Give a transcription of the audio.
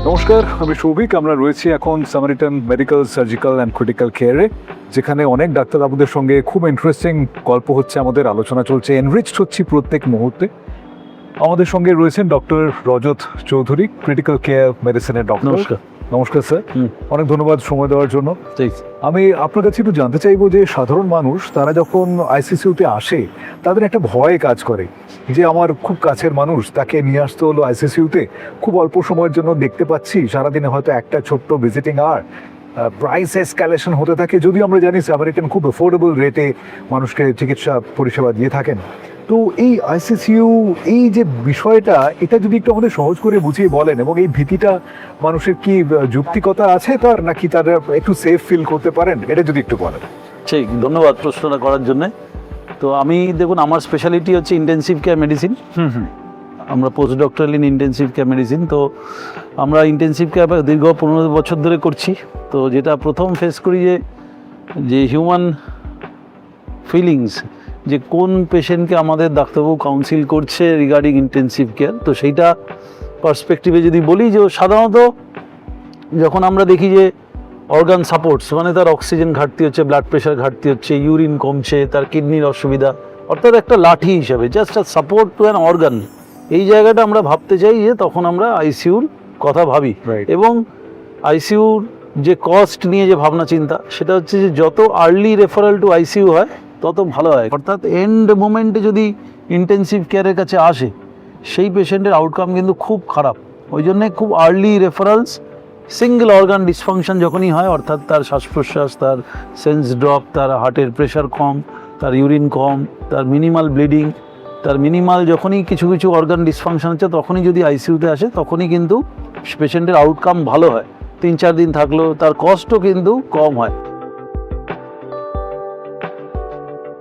নমস্কার, আমি সৌভিক। আমরা রয়েছি এখন Samaritan medical surgical and critical কেয়ারে, যেখানে অনেক ডাক্তারবাবুদের সঙ্গে খুব ইন্টারেস্টিং গল্প হচ্ছে, আমাদের আলোচনা চলছে, এনরিচড হচ্ছি প্রত্যেক মুহূর্তে। আমাদের সঙ্গে রয়েছেন ডক্টর রজত চৌধুরী, ক্রিটিক্যাল কেয়ার মেডিসিনের ডক্টর। নমস্কার। নমস্কার স্যার, অনেক ধন্যবাদ সময় দেওয়ার জন্য। ঠিক। আমি আপনার কাছে একটু জানতে চাইবো যে সাধারণ মানুষ তারা যখন আইসিসিউতে আসে তাদের একটা ভয় কাজ করে যে আমার খুব কাছের মানুষ, তাকে নিয়ে আসতে হলো আইসিসিউতে, খুব অল্প সময়ের জন্য দেখতে পাচ্ছি, সারাদিনে হয়তো একটা ছোট্ট ভিজিটিং আওয়ার, প্রাইস এসক্যালেশন হতে থাকে। যদি আমরা জানি আমেরিকান খুব অ্যাফোর্ডেবল রেটে মানুষকে চিকিৎসা পরিষেবা দিয়ে থাকেন, তো এই আইসিসিইউ এই যে বিষয়টা, এটা যদি একটু আমাদের সহজ করে বুঝিয়ে বলেন, এবং এই ভীতিটা মানুষের কি যুক্তিকতা আছে তার, নাকি তারা একটু সেফ ফিল করতে পারেন, এটা যদি একটু বলেন। ঠিক, ধন্যবাদ প্রশ্নটা করার জন্যে। তো আমি দেখুন, আমার স্পেশালিটি হচ্ছে ইন্টেনসিভ কেয়ার মেডিসিন। আমরা post doctoral in intensive care medicine. তো আমরা ইন্টেনসিভ কেয়ার দীর্ঘ 15 বছর ধরে করছি। তো যেটা প্রথম ফেস করি যে হিউম্যান ফিলিংস, যে কোন পেশেন্টকে আমাদের ডাক্তারবাবু কাউন্সিল করছে রিগার্ডিং ইন্টেনসিভ কেয়ার। তো সেইটা পার্সপেক্টিভে যদি বলি, যে সাধারণত যখন আমরা দেখি যে অর্গান সাপোর্টস, মানে তার অক্সিজেন ঘাটতি হচ্ছে, ব্লাড প্রেশার ঘাটতি হচ্ছে, ইউরিন কমছে, তার কিডনির অসুবিধা, অর্থাৎ একটা লাঠি হিসাবে just support to an organ, এই জায়গাটা আমরা ভাবতে চাই, যে তখন আমরা আইসিইউর কথা ভাবি। এবং আইসিইউর যে কস্ট নিয়ে যে ভাবনা চিন্তা, সেটা হচ্ছে যে যত আর্লি রেফারেল টু আইসিইউ হয় তত ভালো হয়। অর্থাৎ এন্ড মোমেন্টে যদি ইন্টেনসিভ কেয়ারের কাছে আসে, সেই পেশেন্টের আউটকাম কিন্তু খুব খারাপ। ওই জন্যে খুব early referrals, single organ dysfunction যখনই হয়, অর্থাৎ তার শ্বাস প্রশ্বাস, তার সেন্স ড্রপ, তার হার্টের প্রেশার কম, তার ইউরিন কম, তার মিনিমাল ব্লিডিং, তার মিনিমাল যখনই কিছু কিছু অর্গান ডিসফাংশন হচ্ছে, তখনই যদি আইসিইউতে আসে, তখনই কিন্তু পেশেন্টের আউটকাম ভালো হয়। 3-4 দিন থাকলেও তার কস্টও কিন্তু কম হয়।